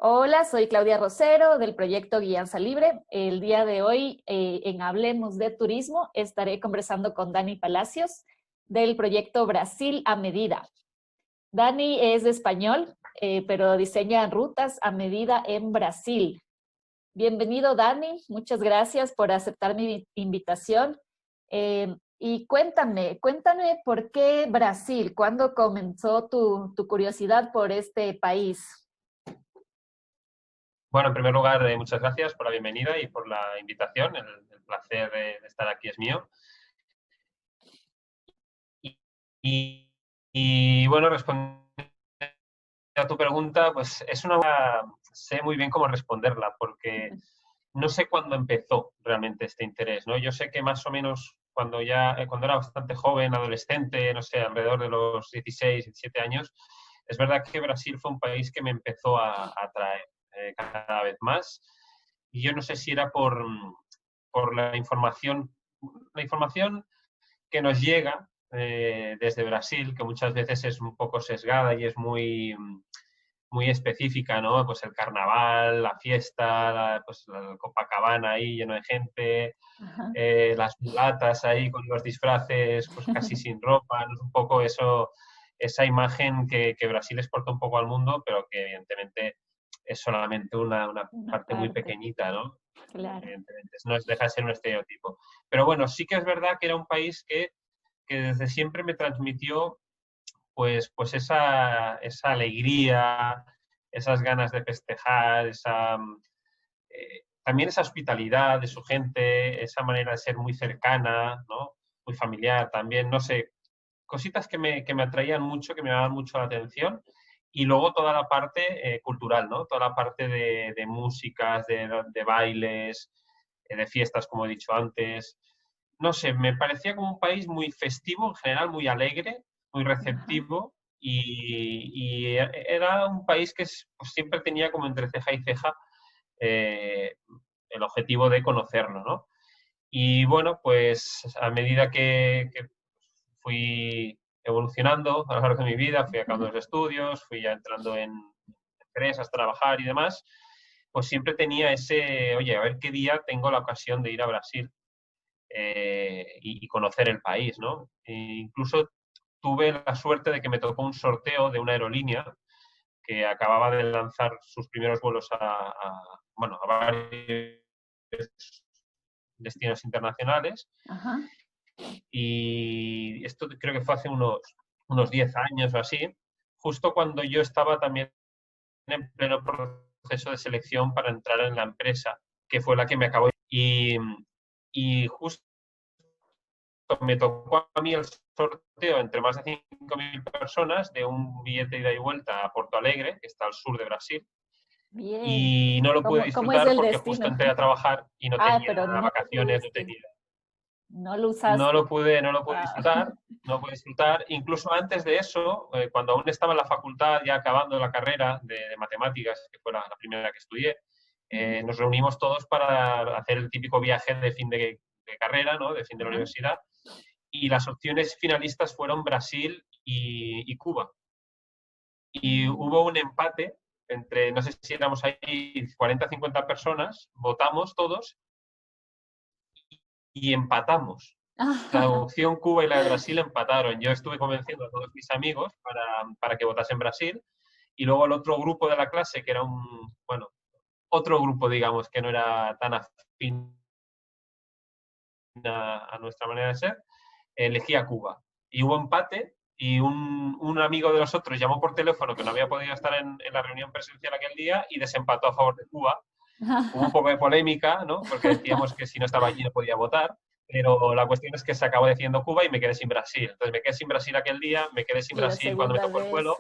Hola, soy Claudia Rosero del proyecto Guianza Libre. El día de hoy en Hablemos de Turismo estaré conversando con Dani Palacios del proyecto Brasil a Medida. Dani es de español, pero diseña rutas a medida en Brasil. Bienvenido, Dani. Muchas gracias por aceptar mi invitación. Y cuéntame por qué Brasil, ¿cuándo comenzó tu curiosidad por este país? Bueno, en primer lugar, muchas gracias por la bienvenida y por la invitación. El placer de estar aquí es mío. Y, y- bueno, respondiendo a tu pregunta, pues sé muy bien cómo responderla, porque no sé cuándo empezó realmente este interés, ¿no? Yo sé que más o menos cuando era bastante joven, adolescente, no sé, alrededor de los 16, 17 años, es verdad que Brasil fue un país que me empezó a atraer cada vez más. Y yo no sé si era por la información que nos llega desde Brasil, que muchas veces es un poco sesgada y es muy específica, ¿no? Pues el carnaval, la fiesta, pues la Copacabana ahí lleno de gente, Ajá. las mulatas ahí con los disfraces pues casi sin ropa, ¿no? Es un poco esa imagen que Brasil exporta un poco al mundo, pero que evidentemente es solamente una Una parte muy parte, pequeñita, ¿no? claro. Evidentemente, no deja de ser un estereotipo. Pero bueno, sí que es verdad que era un país que desde siempre me transmitió pues esa alegría, esas ganas de festejar, también esa hospitalidad de su gente, esa manera de ser muy cercana, ¿no? Muy familiar también, no sé, cositas que me atraían mucho, que me llamaban mucho la atención. Y luego toda la parte cultural, ¿no? Toda la parte de músicas, de bailes, de fiestas, como he dicho antes. No sé, me parecía como un país muy festivo, en general muy alegre, muy Ajá. receptivo y era un país que pues, siempre tenía como entre ceja y ceja eh, el objetivo de conocerlo, ¿no? Y bueno, pues a medida que fui evolucionando a lo largo de mi vida, fui acabando los estudios, fui ya entrando en empresas, trabajar y demás, pues siempre tenía oye, a ver qué día tengo la ocasión de ir a Brasil y conocer el país, ¿no? E incluso tuve la suerte de que me tocó un sorteo de una aerolínea que acababa de lanzar sus primeros vuelos bueno, a varios destinos internacionales. Ajá. Y esto creo que fue hace unos 10 años o así, justo cuando yo estaba también en pleno proceso de selección para entrar en la empresa, que fue la que me acabó. Y justo me tocó a mí el sorteo entre más de 5.000 personas de un billete de ida y vuelta a Porto Alegre, que está al sur de Brasil, Bien. y no lo pude ¿Cómo es disfrutar el porque justo destino? entré a trabajar y no Ah, tenía pero no lo vacaciones, no tuviste, tenía. no lo No lo usaste. pude, no lo pude Wow. disfrutar, no pude disfrutar. Incluso antes de eso, cuando aún estaba en la facultad, ya acabando la carrera de matemáticas, que fue la primera que estudié, nos reunimos todos para hacer el típico viaje de fin de carrera, ¿no? De fin de la Ajá. universidad. Y las opciones finalistas fueron Brasil y Cuba. Y Mm. hubo un empate entre, no sé si éramos ahí 40 50 personas, votamos todos y empatamos. La opción Cuba y la de Brasil empataron. Yo estuve convenciendo a todos mis amigos para que votasen Brasil y luego el otro grupo de la clase, que era bueno, otro grupo, digamos, que no era tan afín a nuestra manera de ser, elegía Cuba. Y hubo empate y un amigo de nosotros llamó por teléfono que no había podido estar en la reunión presencial aquel día y desempató a favor de Cuba. Hubo un poco de polémica, ¿no? Porque decíamos que si no estaba allí no podía votar, pero la cuestión es que se acabó decidiendo Cuba y me quedé sin Brasil. Entonces me quedé sin Brasil aquel día, me quedé sin Y la Brasil cuando me segunda tocó el vez. vuelo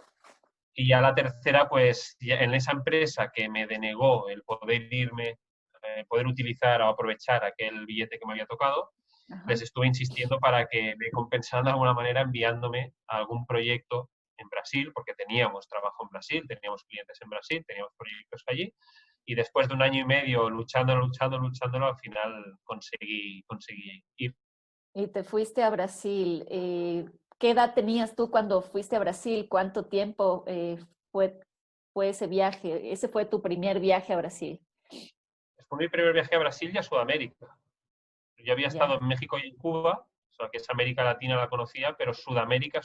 y ya la tercera, pues ya en esa empresa que me denegó el poder irme, poder utilizar o aprovechar aquel billete que me había tocado, Ajá. les estuve insistiendo para que me compensaran de alguna manera enviándome a algún proyecto en Brasil, porque teníamos trabajo en Brasil, teníamos clientes en Brasil, teníamos proyectos allí, y después de un año y medio luchándolo, al final conseguí ir. Y te fuiste a Brasil. ¿Qué edad tenías tú cuando fuiste a Brasil? ¿Cuánto tiempo fue? fue ese viaje? Ese fue tu primer viaje a Brasil. Fue mi primer viaje a Brasil y a Sudamérica. Yo había estado Ya. en México y en Cuba, o sea, que es América Latina la conocía, pero Sudamérica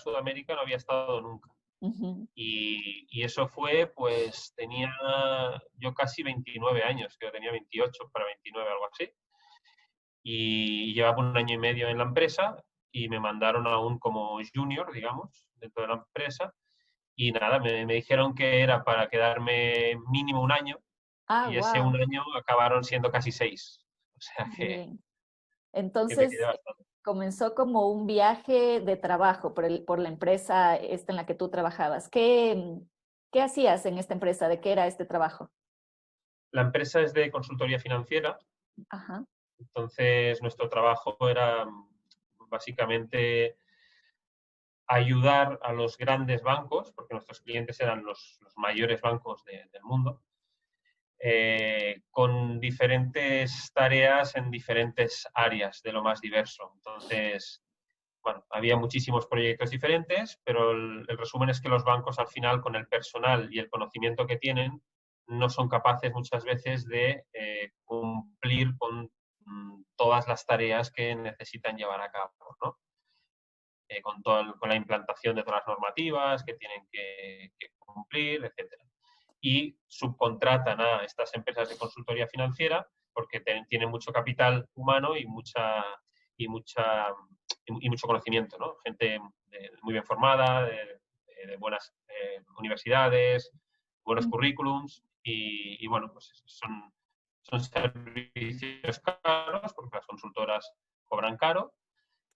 no había estado nunca. Ujú. Y eso fue, pues tenía yo casi 29 años, creo que tenía 28 para 29, algo así. Y llevaba un año y medio en la empresa y me mandaron aún como junior, digamos, dentro de la empresa. Y nada, me dijeron que era para quedarme mínimo un año Ah, y ese un wow. año acabaron siendo casi 6. O sea Bien. que me quedé Entonces, bastante. comenzó como un viaje de trabajo por la empresa esta en la que tú trabajabas. ¿Qué hacías en esta empresa? ¿De qué era este trabajo? La empresa es de consultoría financiera, Ajá. entonces nuestro trabajo era básicamente ayudar a los grandes bancos, porque nuestros clientes eran los mayores bancos del mundo, con diferentes tareas en diferentes áreas de lo más diverso. Entonces, bueno, había muchísimos proyectos diferentes, pero el resumen es que los bancos al final, con el personal y el conocimiento que tienen, no son capaces muchas veces de cumplir con todas las tareas que necesitan llevar a cabo, ¿no? Con la implantación de todas las normativas que tienen que cumplir, etcétera. Y subcontratan a estas empresas de consultoría financiera porque tienen mucho capital humano y, mucha, y mucho conocimiento, ¿no? Gente muy bien formada, de buenas universidades, buenos currículums y bueno, pues son servicios caros porque las consultoras cobran caro,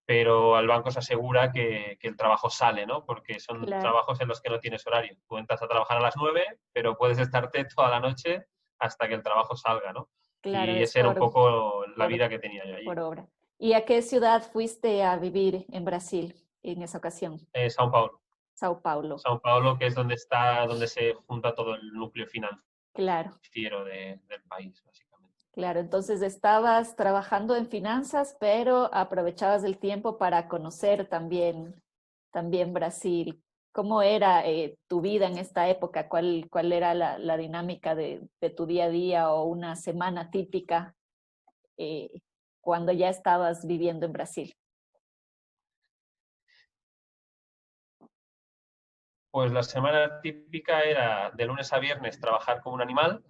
pero al banco se asegura que el trabajo sale, ¿no? Porque son Claro, trabajos en los que no tienes horario. Tú entras a trabajar a las 9, pero puedes estarte toda la noche hasta que el trabajo salga, ¿no? claro, Y es esa era un poco la por, vida que tenía yo allí. por obra. ¿Y a qué ciudad fuiste a vivir en Brasil en esa ocasión? Sao Paulo. Sao Paulo. Sao Paulo, que es donde se junta todo el núcleo Claro, financiero del país, básicamente. claro. Entonces estabas trabajando en finanzas, pero aprovechabas el tiempo para conocer también Brasil. ¿Cómo era tu vida en esta época? ¿Cuál era la dinámica de tu día a día o una semana típica eh, cuando ya estabas viviendo en Brasil? Pues la semana típica era de lunes a viernes trabajar como un animal.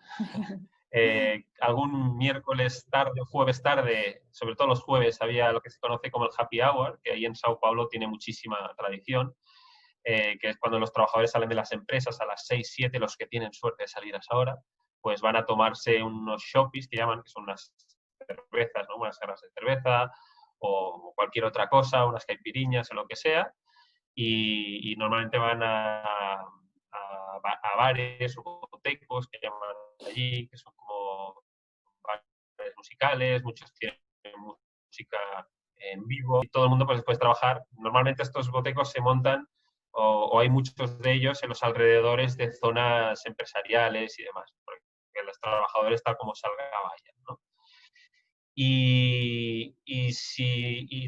Algún miércoles tarde o jueves tarde, sobre todo los jueves, había lo que se conoce como el happy hour, que ahí en Sao Paulo tiene muchísima tradición, que es cuando los trabajadores salen de las empresas a las 6 7 los que tienen suerte de salir a esa hora, pues van a tomarse unos shoppies que llaman, que son unas cervezas, ¿no? Unas jarras de cerveza o cualquier otra cosa, unas caipiriñas o lo que sea, y normalmente van a bares o botecos que llaman allí, que son como bares musicales, muchos tienen música en vivo y todo el mundo pues después de trabajar. Normalmente estos botecos se montan o hay muchos de ellos en los alrededores de zonas empresariales y demás, porque los trabajadores están como salga vayan, ¿no? Y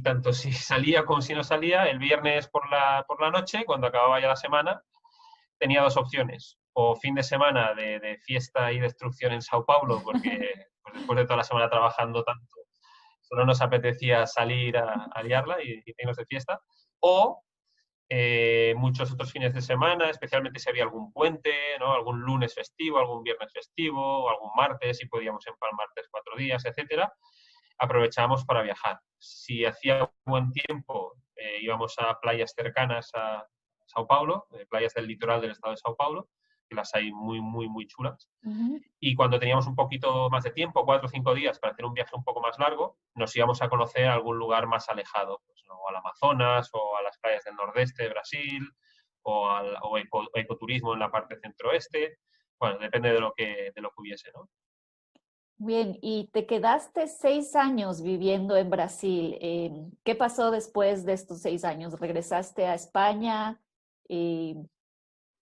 tanto si salía como si no salía, el viernes por la noche, cuando acababa ya la semana, tenía dos opciones. O fin de semana de fiesta y destrucción en Sao Paulo, porque pues, después de toda la semana trabajando tanto, solo nos apetecía salir a liarla y irnos de fiesta. O muchos otros fines de semana, especialmente si había algún puente, ¿no? Algún lunes festivo, algún viernes festivo, o algún martes, si podíamos empalmar 3 4 días, etcétera, aprovechábamos para viajar. Si hacía buen tiempo, íbamos a playas cercanas a Sao Paulo, playas del litoral del estado de Sao Paulo, que las hay muy, muy, muy chulas. Ujú. Y cuando teníamos un poquito más de tiempo, 4 o 5 días, para hacer un viaje un poco más largo, nos íbamos a conocer algún lugar más alejado, pues, ¿no? Al Amazonas o a las playas del nordeste de Brasil o ecoturismo en la parte centroeste. Bueno, depende de lo que hubiese, ¿no? Bien, y te quedaste 6 años viviendo en Brasil. ¿Qué pasó después de estos 6 años? ¿Regresaste a España? Eh,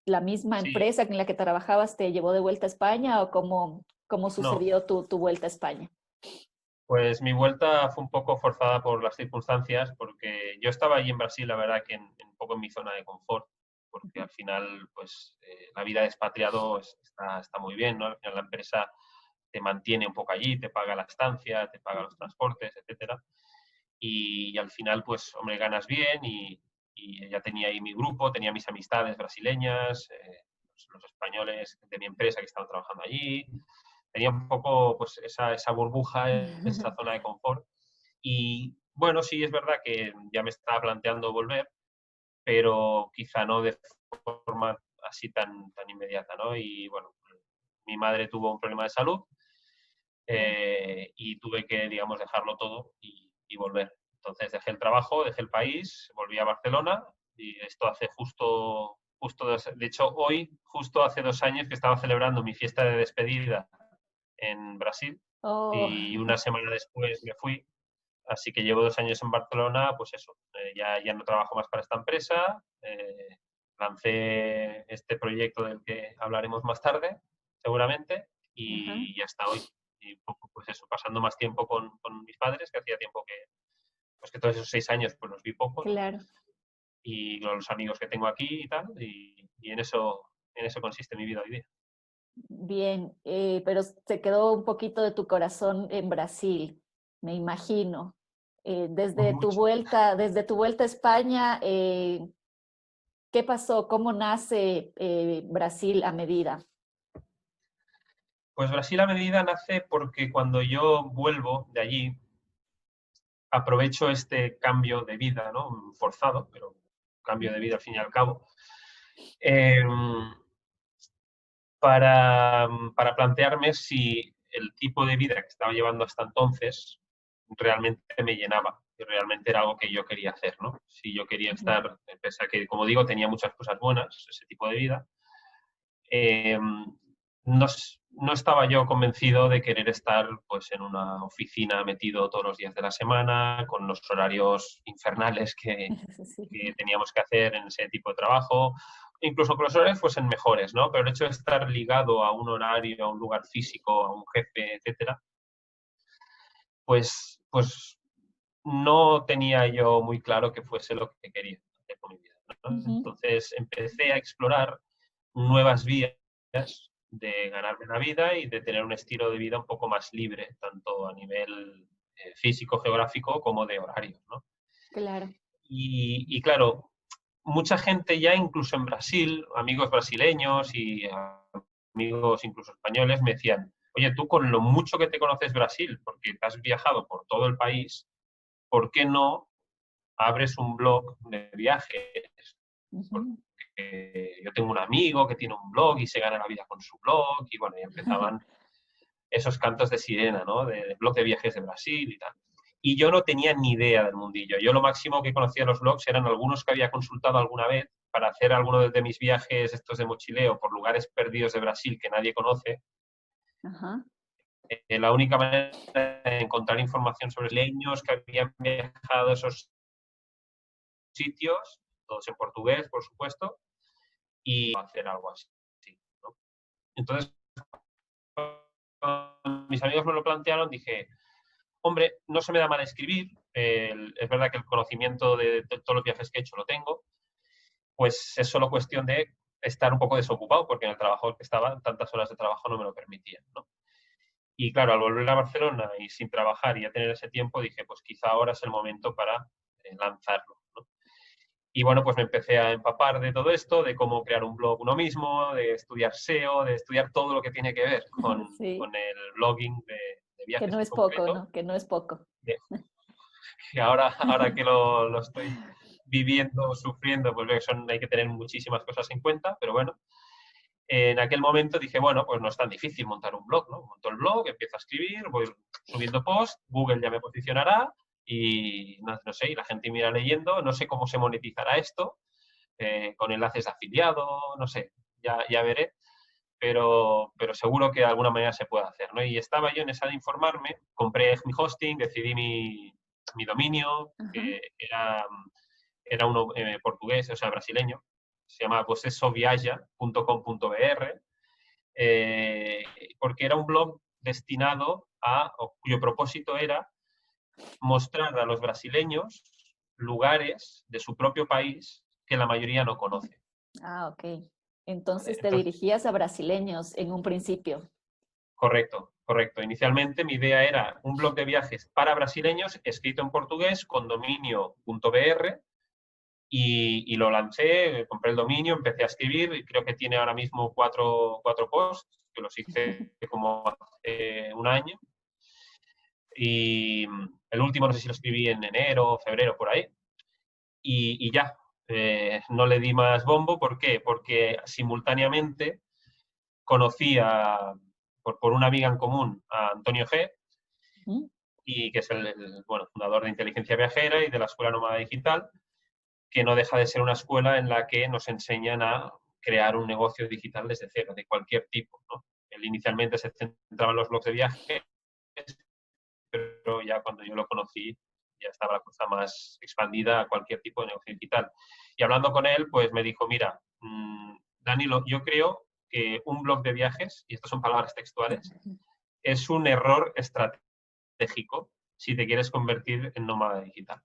¿La misma Sí, empresa en la que trabajabas te llevó de vuelta a España o cómo no. sucedió tu vuelta a España? Pues mi vuelta fue un poco forzada por las circunstancias, porque yo estaba allí en Brasil, la verdad que un poco en mi zona de confort, porque al final pues la vida de expatriado está muy bien, ¿no? Al final la empresa te mantiene un poco allí, te paga la estancia, te paga los transportes, etcétera. Y al final, pues, hombre, ganas bien y ya tenía ahí mi grupo, tenía mis amistades brasileñas, los españoles de mi empresa que estaban trabajando allí. Tenía un poco pues, esa burbuja, esa zona de confort. Y bueno, sí, es verdad que ya me estaba planteando volver, pero quizá no de forma así tan inmediata, ¿no? Y bueno, mi madre tuvo un problema de salud y tuve que, digamos, dejarlo todo y volver. Entonces dejé el trabajo, dejé el país, volví a Barcelona y esto hace de hecho hoy, justo hace 2 años que estaba celebrando mi fiesta de despedida en Brasil Oh, y una semana después me fui. Así que llevo 2 años en Barcelona, pues eso, ya no trabajo más para esta empresa, lancé este proyecto del que hablaremos más tarde, seguramente, ajá, y hasta hoy. Y un poco, pues eso, pasando más tiempo con mis padres, que hacía tiempo pues que todos esos 6 años pues los vi poco, ¿no? claro. Y con los amigos que tengo aquí y tal, y en eso consiste mi vida hoy día. Bien, pero se quedó un poquito de tu corazón en Brasil, me imagino. Mucho. Desde tu vuelta a España, ¿qué pasó? ¿Cómo nace Brasil a medida? Pues Brasil a medida nace porque cuando yo vuelvo de allí, aprovecho este cambio de vida, ¿no? Forzado, pero cambio de Ujú, vida al fin y al cabo, eh, para plantearme si el tipo de vida que estaba llevando hasta entonces realmente me llenaba, y realmente era algo que yo quería hacer, ¿no? Si yo quería ujú. estar, pese a que, como digo, tenía muchas cosas buenas, ese tipo de vida, eh, no, no, estaba yo convencido de querer estar pues, en una oficina metido todos los días de la semana, con los horarios infernales Sí. que teníamos que hacer en ese tipo de trabajo, incluso que los horarios fuesen mejores, ¿no? Pero el hecho de estar ligado a un horario, a un lugar físico, a un jefe, etcétera, pues no tenía yo muy claro que fuese lo que quería hacer con mi vida, ¿no? Ujú. Entonces empecé a explorar nuevas vías de ganarme la vida y de tener un estilo de vida un poco más libre, tanto a nivel físico, geográfico, como de horarios, ¿no? Claro. Y claro, mucha gente ya, incluso en Brasil, amigos brasileños y amigos incluso españoles, me decían, oye, tú con lo mucho que te conoces Brasil, porque te has viajado por todo el país, ¿por qué no abres un blog de viajes? Ujú. Porque yo tengo un amigo que tiene un blog y se gana la vida con su blog, y bueno, y empezaban esos cantos de sirena, ¿no? De blog de viajes de Brasil y tal. Y yo no tenía ni idea del mundillo. Yo lo máximo que conocía de los blogs eran algunos que había consultado alguna vez para hacer alguno de mis viajes estos de mochileo por lugares perdidos de Brasil que nadie conoce. Ajá. La única manera de encontrar información sobre leños que habían viajado a esos sitios, todos en portugués, por supuesto, y hacer algo así, ¿no? Entonces, cuando mis amigos me lo plantearon, dije, hombre, no se me da mal escribir, es verdad que el conocimiento de todos los viajes que he hecho lo tengo, pues es solo cuestión de estar un poco desocupado, porque en el trabajo que estaba, tantas horas de trabajo no me lo permitían, ¿no? Y claro, al volver a Barcelona y sin trabajar y ya tener ese tiempo, dije, pues quizá ahora es el momento para lanzarlo, ¿no? Y bueno, pues me empecé a empapar de todo esto, de cómo crear un blog uno mismo, de estudiar SEO, de estudiar todo lo que tiene que ver Sí, con el blogging de que viajes no en es poco, concreto. ¿no? Que no es poco. Y ahora que lo estoy viviendo, sufriendo, pues veo que hay que tener muchísimas cosas en cuenta, pero bueno, en aquel momento dije, bueno, pues no es tan difícil montar un blog, ¿no? Monto el blog, empiezo a escribir, voy subiendo posts, Google ya me posicionará y no sé, y la gente me irá leyendo, no sé cómo se monetizará esto, con enlaces de afiliado, no sé, ya veré, pero seguro que de alguna manera se puede hacer, ¿no? Y estaba yo en esa de informarme, compré mi hosting, decidí mi dominio, Ajá. que era uno portugués, o sea, brasileño, se llama posessoviaja.com.br, eh, porque era un blog destinado o cuyo propósito era mostrar a los brasileños lugares de su propio país que la mayoría no conoce. Ah, ok. Entonces te Entonces, dirigías a brasileños en un principio. correcto, correcto. Inicialmente mi idea era un blog de viajes para brasileños escrito en portugués con dominio.br y lo lancé, compré el dominio, empecé a escribir y creo que tiene ahora mismo cuatro posts, que los hice como hace un año. Y el último no sé si lo escribí en enero o febrero, por ahí. Y ya, no le di más bombo. ¿Por qué? Porque simultáneamente conocí por una amiga en común a Antonio G., ¿Mm? y que es bueno, fundador de Inteligencia Viajera y de la Escuela Nómada Digital, que no deja de ser una escuela en la que nos enseñan a crear un negocio digital desde cero, de cualquier tipo, ¿no? Él inicialmente se centraba en los blogs de viajes, pero ya cuando yo lo conocí ya estaba la cosa más expandida a cualquier tipo de negocio digital. Y hablando con él, pues me dijo, mira, Dani, yo creo que un blog de viajes, y estas son palabras textuales, es un error estratégico si te quieres convertir en nómada digital.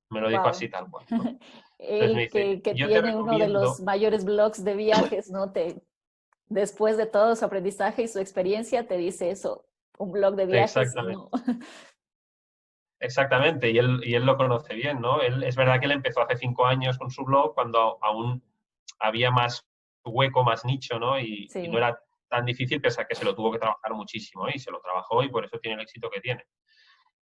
Me lo dijo así Wow. tal cual, ¿no? Entonces me Él dice, que yo te tiene uno de los recomiendo, mayores blogs de viajes, ¿no? Después de todo su aprendizaje y su experiencia, te dice eso, un blog de viajes, exactamente, no. exactamente, y él lo conoce bien, ¿no? Es verdad que él empezó hace 5 años con su blog cuando aún había más hueco, más nicho, ¿no? Y no Sí. era tan difícil, pese a que se lo tuvo que trabajar muchísimo, ¿eh? Y se lo trabajó y por eso tiene el éxito que tiene.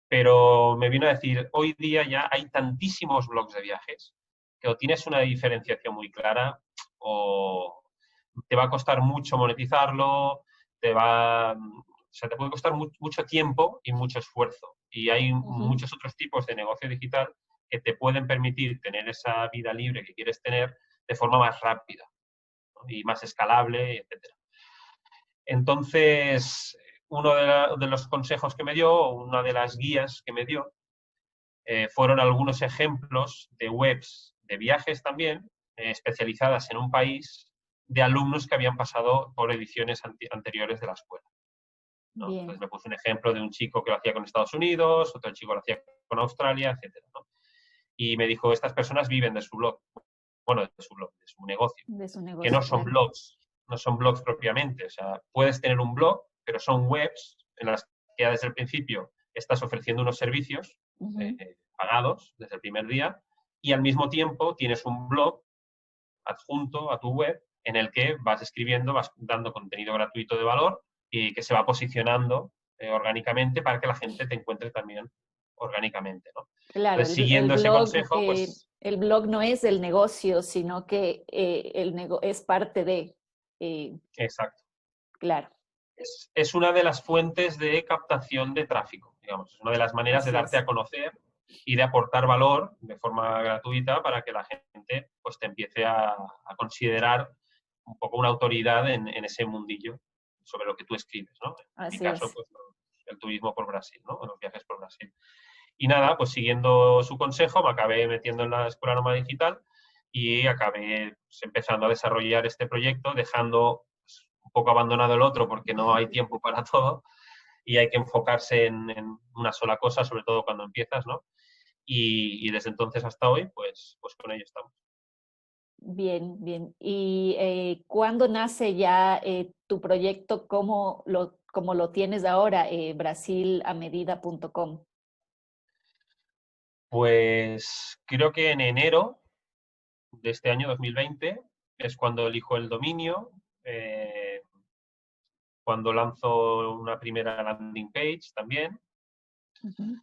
Pero me vino a decir, hoy día ya hay tantísimos blogs de viajes que o tienes una diferenciación muy clara o te va a costar mucho monetizarlo, o sea, te puede costar mucho tiempo y mucho esfuerzo. Y hay Ujú. muchos otros tipos de negocio digital que te pueden permitir tener esa vida libre que quieres tener de forma más rápida, ¿no? Y más escalable, etcétera. Entonces, uno de los consejos que me dio, una de las guías que me dio, fueron algunos ejemplos de webs de viajes también, especializadas en un país, de alumnos que habían pasado por ediciones anteriores de la escuela, ¿no? Entonces Bien. me puse un ejemplo de un chico que lo hacía con Estados Unidos, otro chico lo hacía con Australia, etcétera, ¿no? Y me dijo, estas personas viven de su blog, bueno, de su blog, de su negocio, De su que no negocio, son claro. blogs, no son blogs propiamente. O sea, puedes tener un blog, pero son webs en las que ya desde el principio estás ofreciendo unos servicios Ujú. pagados desde el primer día y al mismo tiempo tienes un blog adjunto a tu web en el que vas escribiendo, vas dando contenido gratuito de valor y que se va posicionando orgánicamente para que la gente te encuentre también orgánicamente, ¿no? Claro, Entonces, siguiendo ese consejo, pues el blog no es el negocio, sino que es parte de, exacto. claro, Es una de las fuentes de captación de tráfico, digamos. Es una de las maneras de así darte es. a conocer y de aportar valor de forma gratuita para que la gente pues, te empiece a considerar un poco una autoridad en ese mundillo sobre lo que tú escribes, ¿no? En mi Así caso, es. pues el turismo por Brasil, ¿no? Los viajes por Brasil. Y nada, pues siguiendo su consejo, me acabé metiendo en la Escuela Nómada Digital y acabé pues, empezando a desarrollar este proyecto, dejando pues, un poco abandonado el otro porque no hay tiempo para todo y hay que enfocarse en una sola cosa, sobre todo cuando empiezas, ¿no? Y desde entonces hasta hoy, pues con ello estamos. Bien, bien. ¿Y cuándo nace ya tu proyecto? Cómo lo tienes ahora, brasilamedida.com? Pues creo que en enero de este año 2020 es cuando elijo el dominio, eh, cuando lanzo una primera landing page también. Ujú.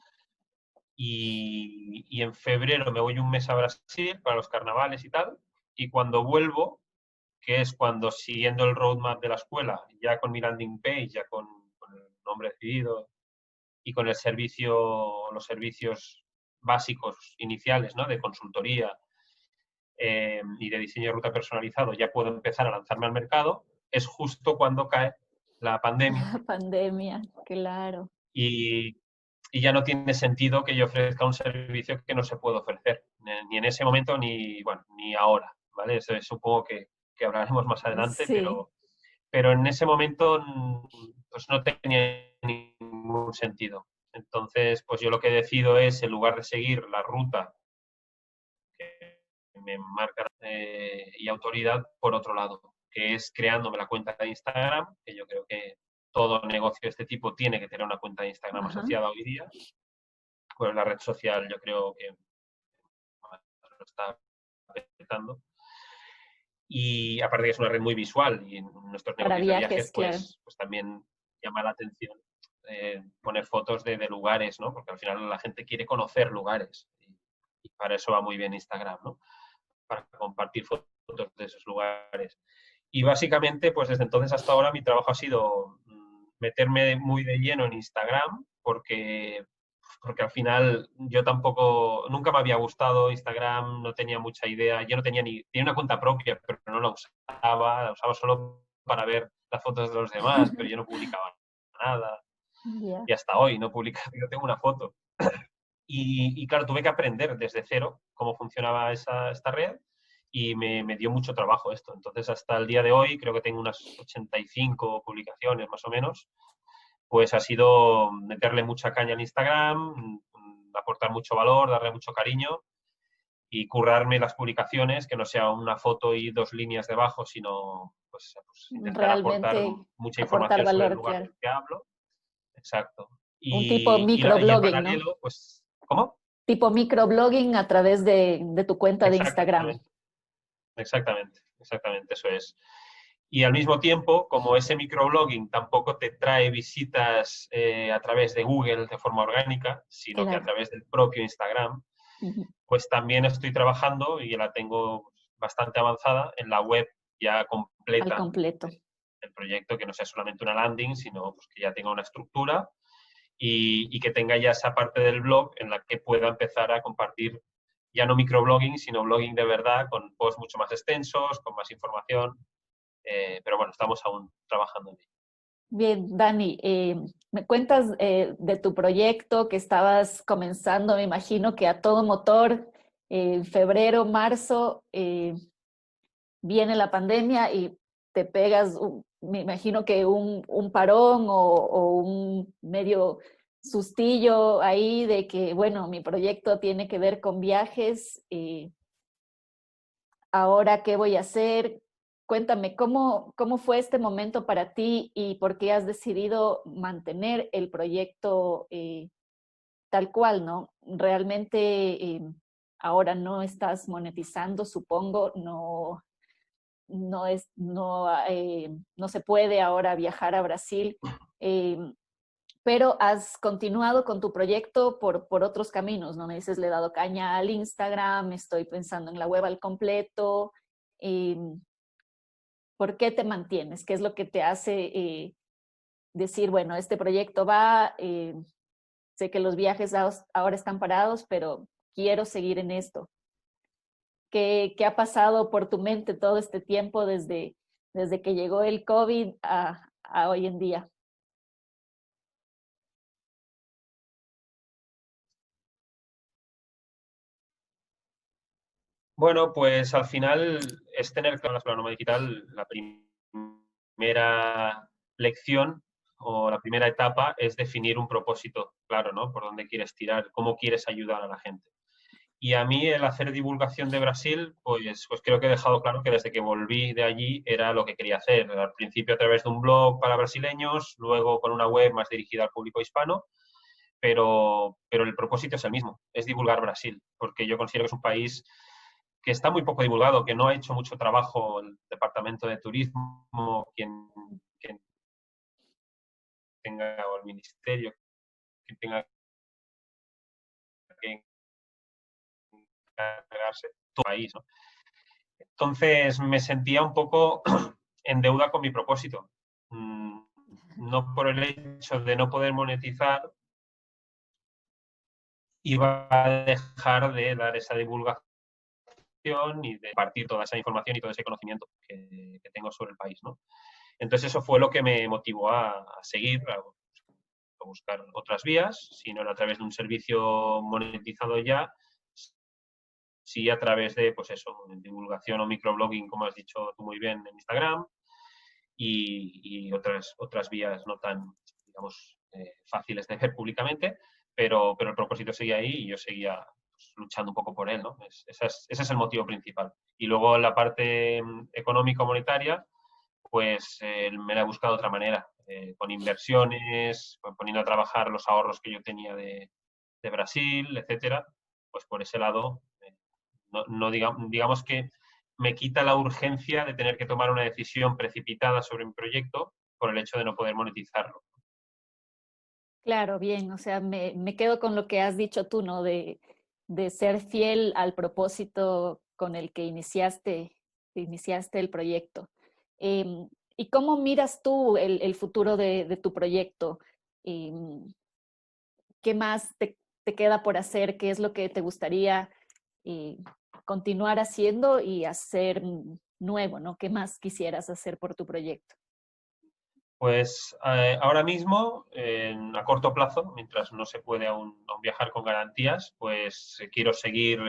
Y en febrero me voy un mes a Brasil para los carnavales y tal. Y cuando vuelvo, que es cuando siguiendo el roadmap de la escuela, ya con mi landing page, ya con el nombre decidido y con el servicio, los servicios básicos iniciales, ¿no? De consultoría y de diseño de ruta personalizado, ya puedo empezar a lanzarme al mercado, es justo cuando cae la pandemia La pandemia, claro. y, y ya no tiene sentido que yo ofrezca un servicio que no se puede ofrecer, ni en ese momento ni, bueno, ni ahora, ¿vale? Eso supongo que hablaremos más adelante, Sí, pero en ese momento pues no tenía ningún sentido. Entonces, pues yo lo que decido es, en lugar de seguir la ruta que me marca y autoridad, por otro lado. que es creándome la cuenta de Instagram, que yo creo que todo negocio de este tipo tiene que tener una cuenta de Instagram Ajá. asociada hoy día. Pues la red social yo creo que lo está petando. Y aparte que es una red muy visual y en nuestros Para negocios de viajes, viajes claro. pues también llama la atención poner fotos de lugares, ¿no? Porque al final la gente quiere conocer lugares y para eso va muy bien Instagram, ¿no? Para compartir fotos de esos lugares. Y básicamente, pues desde entonces hasta ahora mi trabajo ha sido meterme muy de lleno en Instagram porque al final yo tampoco, nunca me había gustado Instagram, no tenía mucha idea, yo no tenía tenía una cuenta propia, pero no la usaba solo para ver las fotos de los demás, pero yo no publicaba nada. Ya. Y hasta hoy no publico, yo tengo una foto. Y claro, tuve que aprender desde cero cómo funcionaba esta red y me dio mucho trabajo esto. Entonces, hasta el día de hoy, creo que tengo unas 85 publicaciones más o menos, pues ha sido meterle mucha caña al Instagram, aportar mucho valor, darle mucho cariño y currarme las publicaciones, que no sea una foto y 2 líneas debajo, sino pues intentar aportar Realmente mucha aportar información sobre el valor, lugar claro. del que hablo. Exacto. Un tipo Y en microblogging, ¿no? paralelo, pues, ¿cómo? Tipo microblogging a través de tu cuenta de Instagram. Exactamente, exactamente, eso es. Y al mismo tiempo, como ese microblogging tampoco te trae visitas a través de Google de forma orgánica, sino que a Claro. través del propio Instagram, Ujú. pues también estoy trabajando y la tengo bastante avanzada en la web ya Al completa completo. del proyecto, que no sea solamente una landing, sino pues, que ya tenga una estructura y que tenga ya esa parte del blog en la que pueda empezar a compartir ya no microblogging, sino blogging de verdad, con posts mucho más extensos, con más información. Pero bueno, estamos aún trabajando en ello. Bien, Dani, me cuentas de tu proyecto que estabas comenzando, me imagino que a todo motor, en febrero, marzo, viene la pandemia y te pegas, me imagino que un parón o un medio sustillo ahí de que, bueno, mi proyecto tiene que ver con viajes, ahora qué voy a hacer. Cuéntame, ¿cómo fue este momento para ti y por qué has decidido mantener el proyecto tal cual, ¿no? Realmente ahora no estás monetizando, supongo, no se puede ahora viajar a Brasil, eh, pero has continuado con tu proyecto por otros caminos, ¿no? Me dices, le he dado caña al Instagram, estoy pensando en la web al completo. eh, ¿Por qué te mantienes? ¿Qué es lo que te hace decir, bueno, este proyecto va, sé que los viajes ahora están parados, pero quiero seguir en esto? ¿Qué ha pasado por tu mente todo este tiempo desde que llegó el COVID a hoy en día? Bueno, pues al final es tener claro en la escuela nómada digital la primera lección o la primera etapa es definir un propósito claro, ¿no? Por dónde quieres tirar, cómo quieres ayudar a la gente. Y a mí el hacer divulgación de Brasil, pues creo que he dejado claro que desde que volví de allí era lo que quería hacer. Al principio a través de un blog para brasileños, luego con una web más dirigida al público hispano, pero el propósito es el mismo, es divulgar Brasil, porque yo considero que es un país que está muy poco divulgado, que no ha hecho mucho trabajo el Departamento de Turismo, quien tenga, o el Ministerio, quien tenga que encargarse de todo el país, ¿no? Entonces me sentía un poco en deuda con mi propósito. No por el hecho de no poder monetizar, iba a dejar de dar esa divulgación y de compartir toda esa información y todo ese conocimiento que tengo sobre el país, ¿no? Entonces eso fue lo que me motivó a seguir, a buscar otras vías, si no era a través de un servicio monetizado ya, sí a través de, pues eso, divulgación o microblogging, como has dicho tú muy bien, en Instagram, y otras vías no tan, digamos, fáciles de ver públicamente, pero el propósito seguía ahí y yo seguía pues, luchando un poco por él, ¿no? Ese es el motivo principal. Y luego la parte económica monetaria, pues me la he buscado de otra manera, con inversiones, poniendo a trabajar los ahorros que yo tenía de Brasil, etcétera. Pues por ese lado, no digamos que me quita la urgencia de tener que tomar una decisión precipitada sobre mi proyecto por el hecho de no poder monetizarlo. Claro, bien, o sea, me quedo con lo que has dicho tú, ¿no? De ser fiel al propósito con el que iniciaste el proyecto. ¿Y cómo miras tú el futuro de tu proyecto? Em, ¿Qué más te queda por hacer? ¿Qué es lo que te gustaría eh, continuar haciendo y hacer nuevo, ¿no? ¿Qué más quisieras hacer por tu proyecto? Pues ahora mismo, a corto plazo, mientras no se puede aún viajar con garantías, pues quiero seguir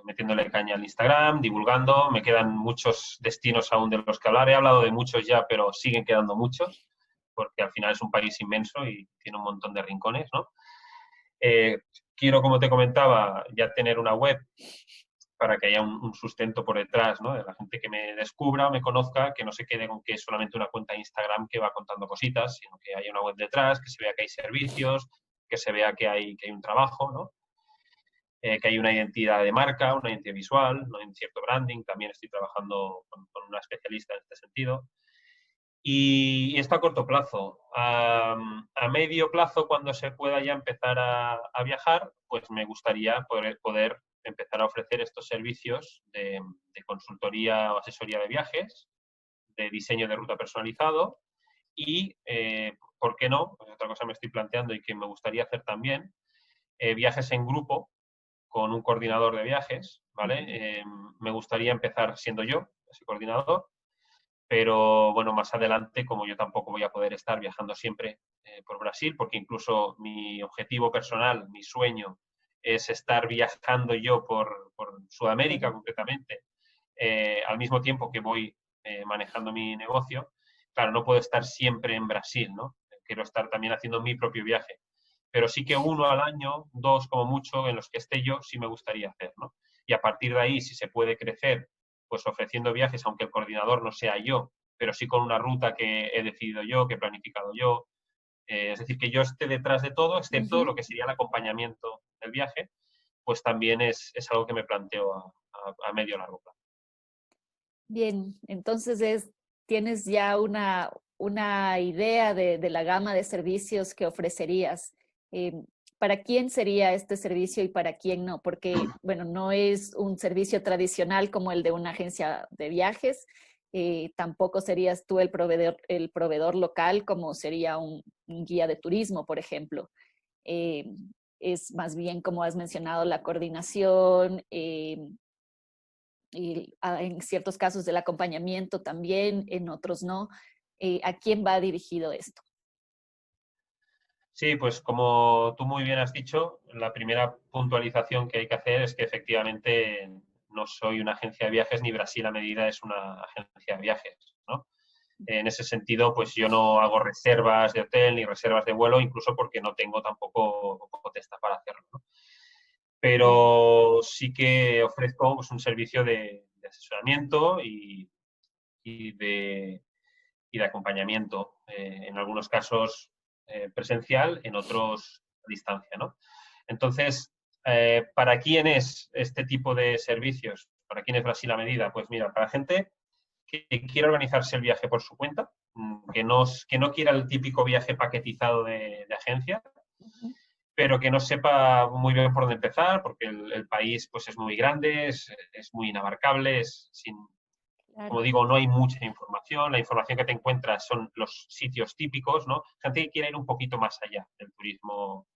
metiéndole caña al Instagram, divulgando. Me quedan muchos destinos aún de los que hablar. He hablado de muchos ya, pero siguen quedando muchos, porque al final es un país inmenso y tiene un montón de rincones, ¿no? Eh, quiero, como te comentaba, ya tener una web para que haya un sustento por detrás, ¿no? De la gente que me descubra o me conozca, que no se quede con que es solamente una cuenta de Instagram que va contando cositas, sino que haya una web detrás, que se vea que hay servicios, que se vea que hay un trabajo, ¿no? Que hay una identidad de marca, una identidad visual, ¿no? En cierto branding. También estoy trabajando con una especialista en este sentido. Y esto a corto plazo. A medio plazo, cuando se pueda ya empezar a viajar, pues me gustaría poder empezar a ofrecer estos servicios de consultoría o asesoría de viajes, de diseño de ruta personalizado y, ¿por qué no? Pues otra cosa me estoy planteando y que me gustaría hacer también, viajes en grupo con un coordinador de viajes, ¿vale? Me gustaría empezar siendo yo ese coordinador, pero bueno, más adelante, como yo tampoco voy a poder estar viajando siempre por Brasil, porque incluso mi objetivo personal, mi sueño, es estar viajando yo por Sudamérica concretamente, al mismo tiempo que voy manejando mi negocio. Claro, no puedo estar siempre en Brasil, ¿no? Quiero estar también haciendo mi propio viaje. Pero sí que uno al año, dos como mucho, en los que esté yo, sí me gustaría hacer, ¿no? Y a partir de ahí, si se puede crecer, pues ofreciendo viajes, aunque el coordinador no sea yo, pero sí con una ruta que he decidido yo, que he planificado yo. Es decir, que yo esté detrás de todo, excepto Ujú. lo que sería el acompañamiento del viaje, pues también es algo que me planteo a medio largo plazo. Bien, entonces tienes ya una idea de la gama de servicios que ofrecerías. Eh, ¿Para quién sería este servicio y para quién no? Porque, bueno, no es un servicio tradicional como el de una agencia de viajes. Tampoco serías tú el proveedor local como sería un guía de turismo, por ejemplo. Eh, es más bien, como has mencionado, la coordinación, y en ciertos casos del acompañamiento también, en otros no. ¿A quién va dirigido esto? Sí, pues como tú muy bien has dicho, la primera puntualización que hay que hacer es que efectivamente no soy una agencia de viajes ni Brasil a Medida es una agencia de viajes, ¿no? En ese sentido, pues yo no hago reservas de hotel ni reservas de vuelo, incluso porque no tengo tampoco potestad para hacerlo, ¿no? Bien. Pero sí que ofrezco pues, un servicio de asesoramiento y de, y de acompañamiento, en algunos casos presencial, en otros a distancia, ¿no? Entonces, ¿para quién es este tipo de servicios? ¿Para quién es Brasil a Medida? Pues mira, para gente que quiera organizarse el viaje por su cuenta, que no quiera el típico viaje paquetizado de agencia, Ujú. pero que no sepa muy bien por dónde empezar, porque el país pues, es muy grande, es muy inabarcable, como Claro, digo, no hay mucha información. La información que te encuentras son los sitios típicos, ¿no? Gente que quiere ir un poquito más allá del turismo,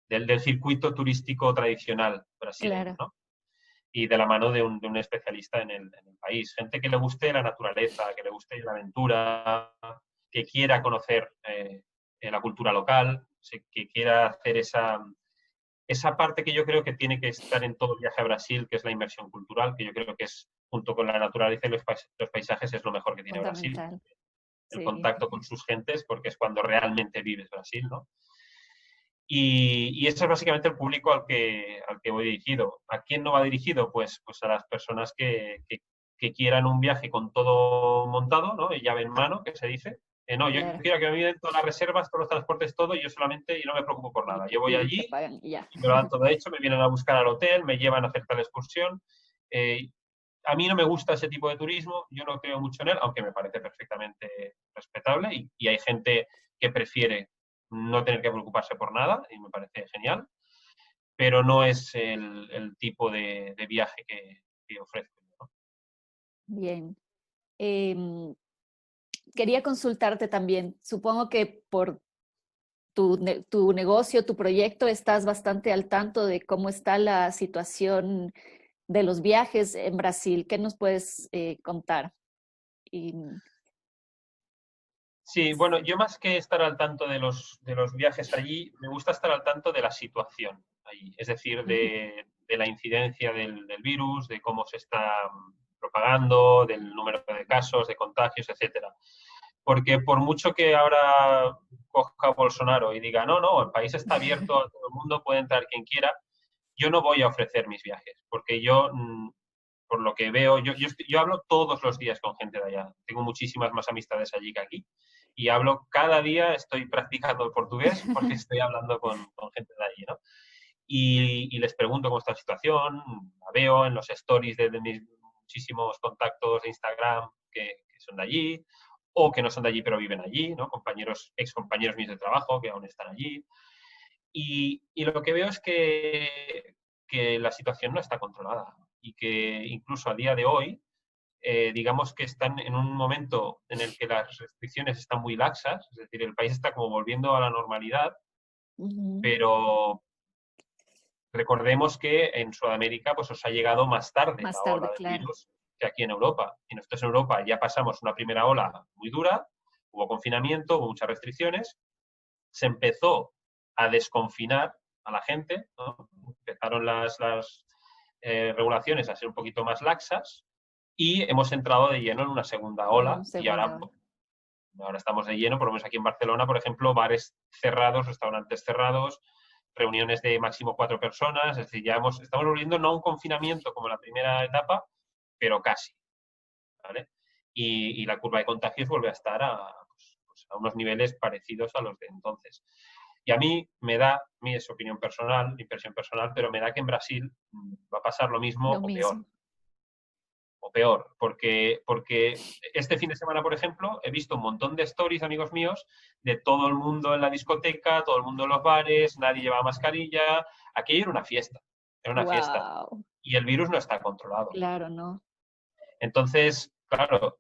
del circuito turístico tradicional brasileño, claro. ¿no? Y de la mano de un especialista en el país. Gente que le guste la naturaleza, que le guste la aventura, que quiera conocer la cultura local, que quiera hacer esa parte que yo creo que tiene que estar en todo viaje a Brasil, que es la inmersión cultural, que yo creo que es, junto con la naturaleza y los paisajes, es lo mejor que tiene Brasil. Fundamental. El Sí. contacto con sus gentes, porque es cuando realmente vives Brasil, ¿no? Y ese es básicamente el público al que voy dirigido. ¿A quién no va dirigido? Pues a las personas que quieran un viaje con todo montado, ¿no? Y llave en mano, que se dice. No, yo claro. quiero que me miden todas las reservas, todos los transportes, todo, y yo solamente, y no me preocupo por nada. Yo voy Te allí pagan y ya. y me lo dan todo hecho, me vienen a buscar al hotel, me llevan a hacer tal excursión. Eh, a mí no me gusta ese tipo de turismo, yo no creo mucho en él, aunque me parece perfectamente respetable y hay gente que prefiere no tener que preocuparse por nada y me parece genial, pero no es el tipo de viaje que ofrezco, ¿no? Bien. Em, Quería consultarte también. Supongo que por tu negocio, tu proyecto, estás bastante al tanto de cómo está la situación de los viajes en Brasil. ¿Qué nos puedes contar? Y, Sí, bueno, yo más que estar al tanto de los viajes allí, me gusta estar al tanto de la situación allí, es decir, ujú, de la incidencia del virus, de cómo se está propagando, del número de casos, de contagios, etcétera. Porque por mucho que ahora coja Bolsonaro y diga, no, no, el país está abierto a todo el mundo, puede entrar quien quiera, yo no voy a ofrecer mis viajes, porque yo, por lo que veo, yo hablo todos los días con gente de allá. Tengo muchísimas más amistades allí que aquí. Y hablo cada día, estoy practicando el portugués porque estoy hablando con gente de allí, ¿no? Y les pregunto cómo está la situación, la veo en los stories de mis muchísimos contactos de Instagram que son de allí, o que no son de allí pero viven allí, ¿no? Compañeros, ex compañeros míos de trabajo que aún están allí. Y lo que veo es que la situación no está controlada y que incluso a día de hoy, digamos que están en un momento en el que las restricciones están muy laxas, es decir, el país está como volviendo a la normalidad, ujú, pero recordemos que en Sudamérica pues os ha llegado más tarde más la tarde, ola del claro. virus que aquí en Europa. Y nosotros en Europa ya pasamos una primera ola muy dura, hubo confinamiento, hubo muchas restricciones, se empezó a desconfinar a la gente, ¿no? Empezaron las regulaciones a ser un poquito más laxas y hemos entrado de lleno en una segunda En ola y segunda hora. ahora estamos de lleno, por lo menos aquí en Barcelona, por ejemplo, bares cerrados, restaurantes cerrados, reuniones de máximo 4 personas, es decir, estamos volviendo no a un confinamiento como la primera etapa, pero casi, ¿vale? Y la curva de contagios vuelve a estar pues, a unos niveles parecidos a los de entonces. Y a mí me da, mi es opinión personal, impresión personal, pero me da que en Brasil va a pasar lo mismo Lo mismo. o peor, porque este fin de semana, por ejemplo, he visto un montón de stories, amigos míos, de todo el mundo en la discoteca, todo el mundo en los bares, nadie llevaba mascarilla, aquello era una fiesta, Wow. y el virus no está controlado. Claro, ¿no? Entonces, claro,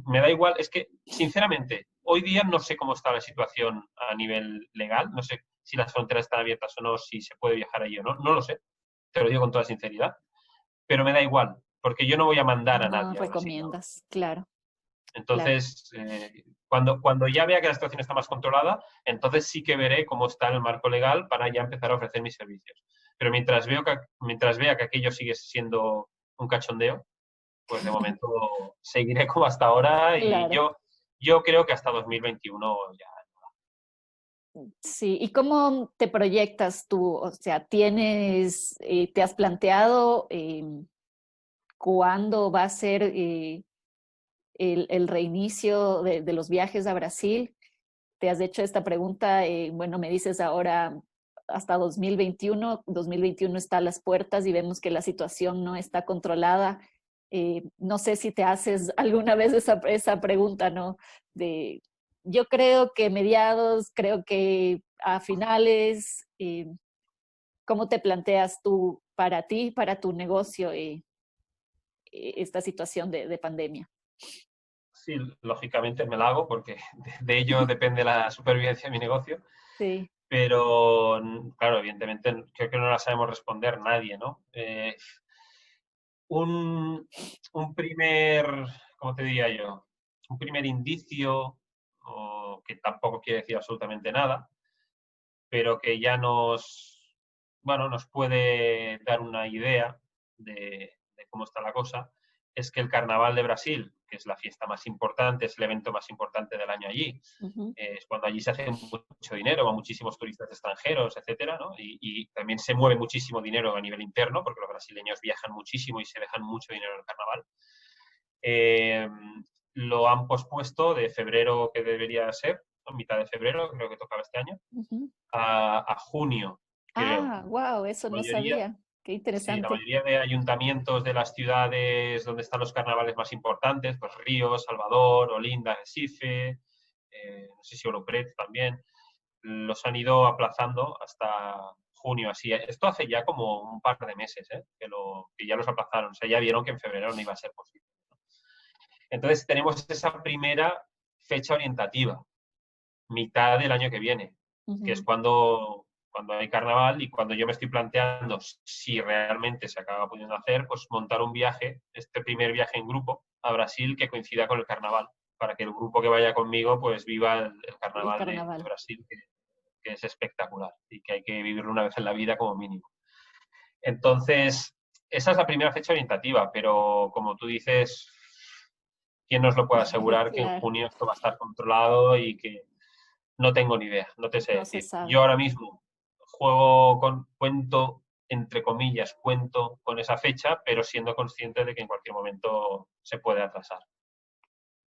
me da igual, es que, sinceramente, hoy día no sé cómo está la situación a nivel legal, no sé si las fronteras están abiertas o no, si se puede viajar allí o no, no lo sé, te lo digo con toda sinceridad, pero me da igual, porque yo no voy a mandar a No nadie a Brasil ahora. recomiendas, claro, claro. Entonces, cuando ya vea que la situación está más controlada, entonces sí que veré cómo está el marco legal para ya empezar a ofrecer mis servicios. Pero mientras vea que aquello sigue siendo un cachondeo, pues de momento seguiré como hasta ahora y Claro. yo creo que hasta 2021 ya. Sí, ¿y cómo te proyectas tú? O sea, te has planteado cuándo va a ser el reinicio de los viajes a Brasil? ¿Te has hecho esta pregunta? Bueno, me dices ahora hasta 2021. 2021 está a las puertas y vemos que la situación no está controlada. No sé si te haces alguna vez esa pregunta, ¿no? De, yo creo que mediados, creo que a finales, ¿cómo te planteas tú para ti, para tu negocio, esta situación de pandemia? Sí, lógicamente me la hago porque de ello depende la supervivencia de mi negocio, Sí. pero claro, evidentemente creo que no la sabemos responder nadie, ¿no? Un primer, ¿cómo te diría yo? Un primer indicio, o que tampoco quiere decir absolutamente nada, pero que ya bueno, nos puede dar una idea de cómo está la cosa, es que el Carnaval de Brasil, que es la fiesta más importante, es el evento más importante del año allí, Ujú. es cuando allí se hace mucho dinero, van muchísimos turistas extranjeros, etcétera, ¿no? Y también se mueve muchísimo dinero a nivel interno, porque los brasileños viajan muchísimo y se dejan mucho dinero en el carnaval. eh, lo han pospuesto de febrero, que debería ser, a mitad de febrero, creo que tocaba este año, Ujú. a junio, creo. Ah, wow, eso La no mayoría, sabía. Qué sí, la interesante. mayoría de ayuntamientos de las ciudades donde están los carnavales más importantes, pues Río, Salvador, Olinda, Recife, no sé si Oropret también, los han ido aplazando hasta junio. Así, esto hace ya como un par de meses, que ya los aplazaron. O sea, ya vieron que en febrero no iba a ser posible. Entonces tenemos esa primera fecha orientativa, mitad del año que viene, que es Ujú. cuando hay carnaval y cuando yo me estoy planteando si realmente se acaba pudiendo hacer, pues montar un viaje, este primer viaje en grupo a Brasil que coincida con el carnaval, para que el grupo que vaya conmigo pues viva el El carnaval de carnaval. Brasil, que es espectacular y que hay que vivirlo una vez en la vida como mínimo. Entonces, esa es la primera fecha orientativa, pero como tú dices, ¿quién nos lo puede asegurar que en Claro, junio esto va a estar controlado y que no tengo ni idea, no te sé no se decir. Yo sabe. ahora mismo cuento, entre comillas, cuento con esa fecha, pero siendo consciente de que en cualquier momento se puede atrasar.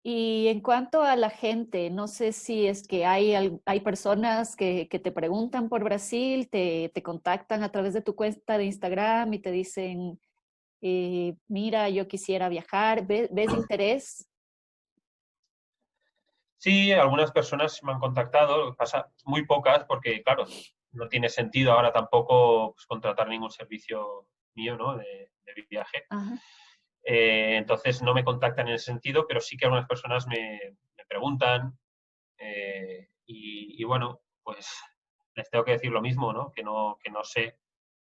Y en cuanto a la gente, no sé si es que hay personas que te preguntan por Brasil, te contactan a través de tu cuenta de Instagram y te dicen, mira, yo quisiera viajar. ¿Ves interés? Sí, algunas personas me han contactado, lo que pasa muy pocas, porque claro, no tiene sentido ahora tampoco pues, contratar ningún servicio mío, ¿no? de viaje. Ajá. Entonces no me contactan en ese sentido, pero sí que algunas personas me preguntan y bueno, pues les tengo que decir lo mismo, ¿no? Que no sé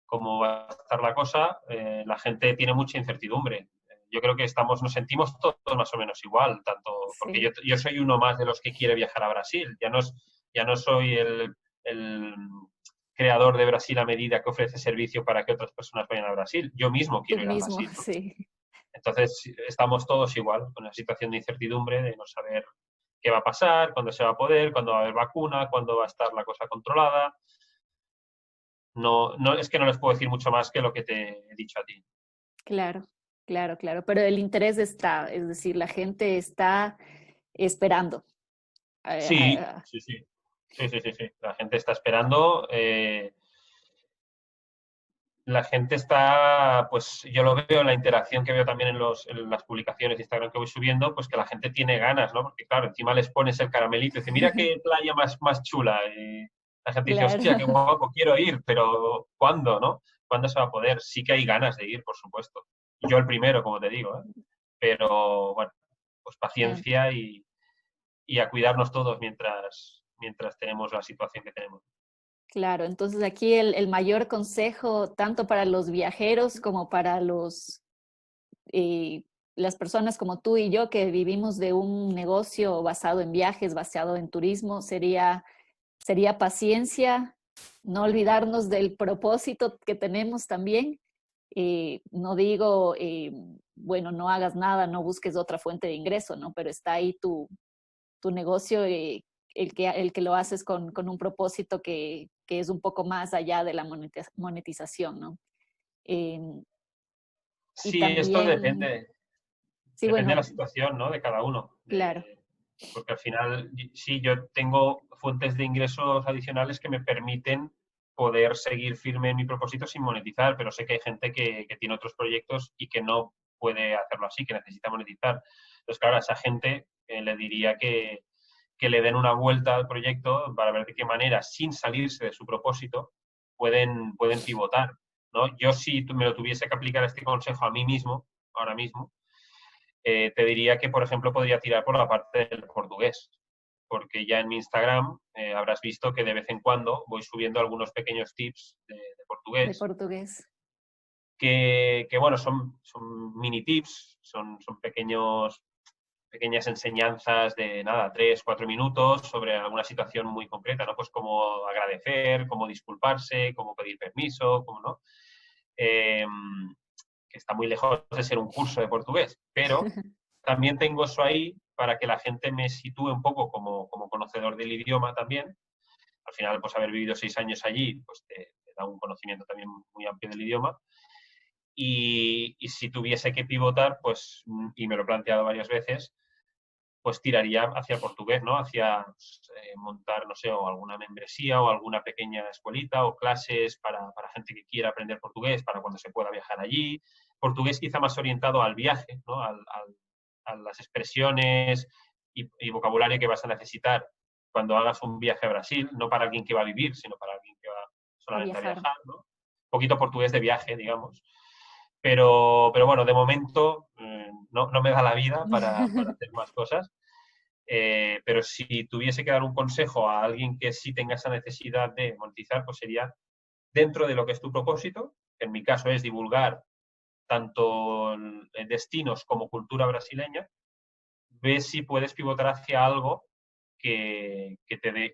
cómo va a estar la cosa. La gente tiene mucha incertidumbre. Yo creo que nos sentimos todos más o menos igual, tanto porque Sí, yo soy uno más de los que quiere viajar a Brasil. Ya no soy el creador de Brasil a medida que ofrece servicio para que otras personas vayan a Brasil. Yo mismo tú quiero ir a mismo, Brasil, ¿no? sí. Entonces estamos todos igual, con una situación de incertidumbre, de no saber qué va a pasar, cuándo se va a poder, cuándo va a haber vacuna, cuándo va a estar la cosa controlada. No, no, es que no les puedo decir mucho más que lo que te he dicho a ti. Claro, claro, claro. Pero el interés está, es decir, la gente está esperando. Sí, sí, sí. Sí, sí, sí, sí. La gente está esperando. La gente está, pues yo lo veo en la interacción que veo también en las publicaciones de Instagram que voy subiendo, pues que la gente tiene ganas, ¿no? Porque claro, encima les pones el caramelito y dice, mira qué playa más chula. Y la gente dice, Claro, hostia, qué guapo, quiero ir, pero ¿cuándo, no? ¿Cuándo se va a poder? Sí que hay ganas de ir, por supuesto. Yo el primero, como te digo, ¿eh? Pero bueno, pues claro. paciencia y a cuidarnos todos mientras tenemos la situación que tenemos. Claro, entonces aquí el mayor consejo, tanto para los viajeros como para eh, las personas como tú y yo que vivimos de un negocio basado en viajes, basado en turismo, sería paciencia, no olvidarnos del propósito que tenemos también. No digo, bueno, no hagas nada, no busques otra fuente de ingreso, ¿no? Pero está ahí tu negocio, el que lo haces con un propósito que es un poco más allá de la monetización, ¿no? Eh, y Sí, esto también, sí, depende de la bueno, situación, ¿no? De cada uno. claro, Porque al final, sí, yo tengo fuentes de ingresos adicionales que me permiten poder seguir firme en mi propósito sin monetizar, pero sé que hay gente que tiene otros proyectos y que no puede hacerlo así, que necesita monetizar. Entonces, claro, a esa gente le diría que le den una vuelta al proyecto para ver de qué manera, sin salirse de su propósito, pueden pivotar, ¿no? Yo si me lo tuviese que aplicar este consejo a mí mismo, ahora mismo, te diría que, por ejemplo, podría tirar por la parte del portugués, porque ya en mi Instagram habrás visto que de vez en cuando voy subiendo algunos pequeños tips de de portugués, portugués. bueno, son mini tips, son pequeñas enseñanzas de nada, 3, 4 minutos sobre alguna situación muy concreta, ¿no? Pues cómo agradecer, cómo disculparse, cómo pedir permiso, cómo no. Eh, que está muy lejos de ser un curso de portugués, pero también tengo eso ahí para que la gente me sitúe un poco como conocedor del idioma también. Al final, pues haber vivido 6 años allí, pues te da un conocimiento también muy amplio del idioma. y si tuviese que pivotar, pues, y me lo he planteado varias veces, pues tiraría hacia el portugués, ¿no? Hacia montar, no sé, o alguna membresía o alguna pequeña escuelita o clases para gente que quiera aprender portugués, para cuando se pueda viajar allí. Portugués quizá más orientado al viaje, ¿no? A las expresiones y vocabulario que vas a necesitar cuando hagas un viaje a Brasil, no para alguien que va a vivir, sino para alguien que va A solamente a viajar. viajar, ¿no? Un poquito portugués de viaje, digamos. Pero bueno, de momento no me da la vida para hacer más cosas. Pero si tuviese que dar un consejo a alguien que sí tenga esa necesidad de monetizar, pues sería dentro de lo que es tu propósito, que en mi caso es divulgar tanto destinos como cultura brasileña, ves si puedes pivotar hacia algo que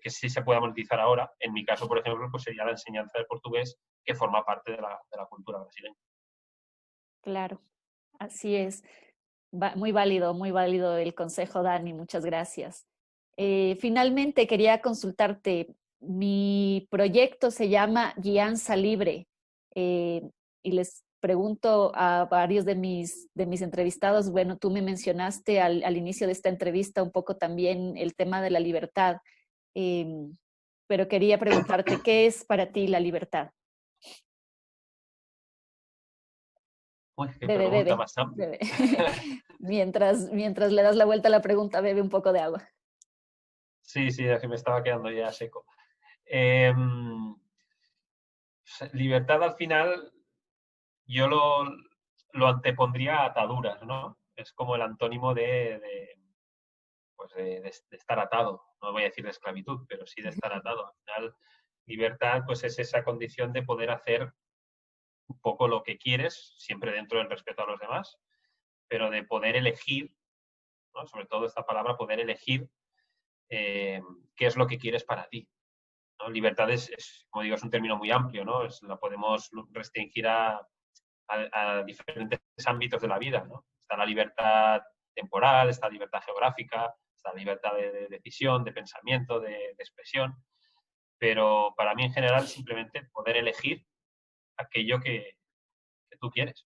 sí se pueda monetizar ahora. En mi caso, por ejemplo, pues sería la enseñanza de portugués, que forma parte de la cultura brasileña. Claro, así es. Muy válido el consejo, Dani. Muchas gracias. Finalmente, quería consultarte. Mi proyecto se llama Guianza Libre y les pregunto a varios de mis entrevistados, bueno, tú me mencionaste al inicio de esta entrevista un poco también el tema de la libertad, pero quería preguntarte, ¿qué es para ti la libertad? Uy, qué Bebe, pregunta bebe, más amplia. bebe. Mientras le das la vuelta a la pregunta, bebe un poco de agua. Sí, sí, es que me estaba quedando ya seco. Eh, Libertad al final yo lo antepondría a ataduras, ¿no? Es como el antónimo pues de estar atado. No voy a decir de esclavitud, pero sí de estar atado. Al final, libertad pues es esa condición de poder hacer un poco lo que quieres, siempre dentro del respeto a los demás, pero de poder elegir, ¿no? Sobre todo esta palabra, poder elegir eh, qué es lo que quieres para ti. ¿No? Libertad como digo, es un término muy amplio, ¿no? La podemos restringir a diferentes ámbitos de la vida, ¿no? Está la libertad temporal, está la libertad geográfica, está la libertad de decisión, de pensamiento, de expresión, pero para mí en general simplemente poder elegir aquello que tú quieres.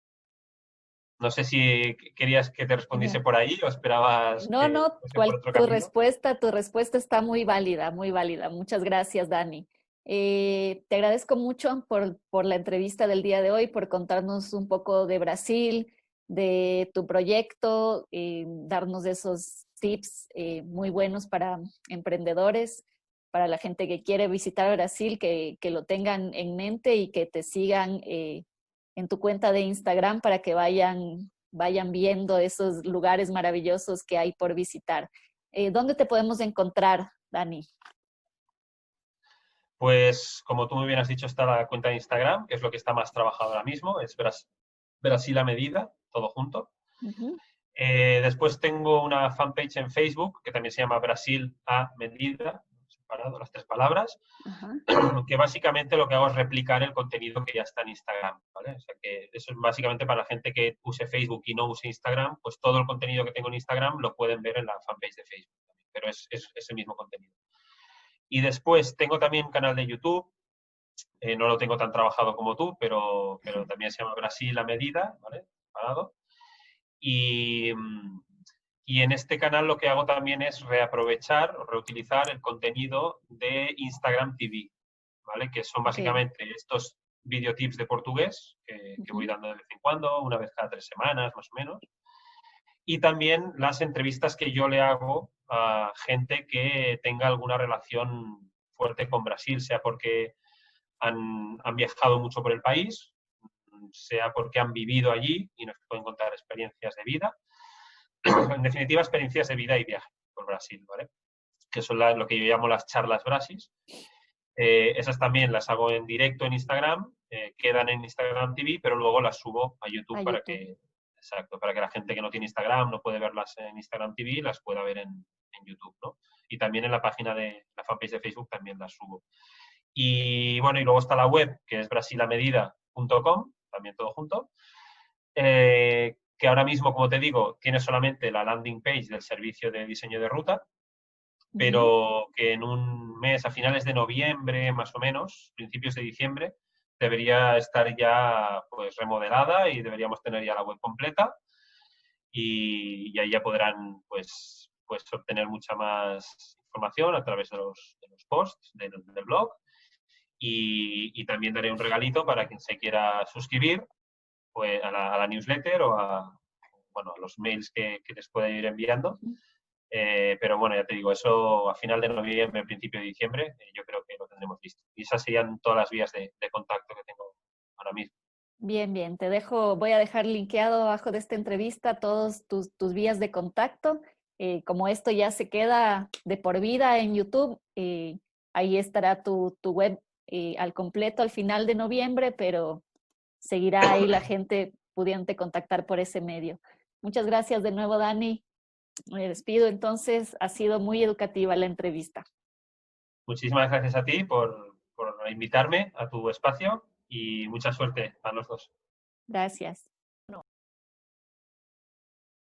No sé si querías que te respondiese por ahí o esperabas No, que no, fuese por otro camino. tu respuesta está muy válida, muy válida. Muchas gracias, Dani. Te agradezco mucho por la entrevista del día de hoy, por contarnos un poco de Brasil, de tu proyecto, darnos esos tips muy buenos para emprendedores, para la gente que quiere visitar Brasil, que lo tengan en mente y que te sigan en tu cuenta de Instagram para que vayan viendo esos lugares maravillosos que hay por visitar. ¿Dónde te podemos encontrar, Dani? Pues como tú muy bien has dicho, está la cuenta de Instagram, que es lo que está más trabajado ahora mismo, es Brasil a medida, todo junto. Ujú. Después tengo una fanpage en Facebook que también se llama Brasil a medida, separado las tres palabras, Ajá. que básicamente lo que hago es replicar el contenido que ya está en Instagram, ¿vale? O sea que eso es básicamente para la gente que use Facebook y no use Instagram, pues todo el contenido que tengo en Instagram lo pueden ver en la fanpage de Facebook, pero es el mismo contenido. Y después tengo también un canal de YouTube, no lo tengo tan trabajado como tú, pero también se llama Brasil a medida, ¿vale? Parado. Y, y en este canal lo que hago también es reaprovechar o reutilizar el contenido de Instagram TV, ¿vale? Que son Ok. básicamente estos videotips de portugués que voy Ujú. dando de vez en cuando, una vez cada 3 semanas más o menos. Y también las entrevistas que yo le hago a gente que tenga alguna relación fuerte con Brasil, sea porque han viajado mucho por el país, sea porque han vivido allí y nos pueden contar experiencias de vida. En definitiva, experiencias de vida y viaje por Brasil, ¿vale? Que son lo que yo llamo las charlas Brasis. Esas también las hago en directo en Instagram, quedan en Instagram TV, pero luego las subo a YouTube A YouTube. para que la gente que no tiene Instagram no puede verlas en Instagram TV, las pueda ver en YouTube, ¿no? Y también en la página de la fanpage de Facebook también las subo. Y bueno, y luego está la web, que es brasilamedida.com, también todo junto, que ahora mismo, como te digo, tiene solamente la landing page del servicio de diseño de ruta, Ujú. pero que en un mes, a finales de noviembre más o menos, principios de diciembre, debería estar ya pues remodelada y deberíamos tener ya la web completa y ahí ya podrán pues obtener mucha más información a través de los posts del blog y también daré un regalito para quien se quiera suscribir pues, a la newsletter o bueno, a los mails que les pueda ir enviando. Pero bueno, ya te digo, eso a final de noviembre, principio de diciembre, yo creo que lo tendremos listo. Y esas serían todas las vías de contacto que tengo ahora mismo. Bien, bien, voy a dejar linkeado abajo de esta entrevista todos tus vías de contacto. Como esto ya se queda de por vida en YouTube, ahí estará tu web al completo al final de noviembre, pero seguirá ahí la gente pudiente contactar por ese medio. Muchas gracias de nuevo, Dani. Me despido entonces, ha sido muy educativa la entrevista. Muchísimas gracias a ti por invitarme a tu espacio y mucha suerte a los dos. Gracias.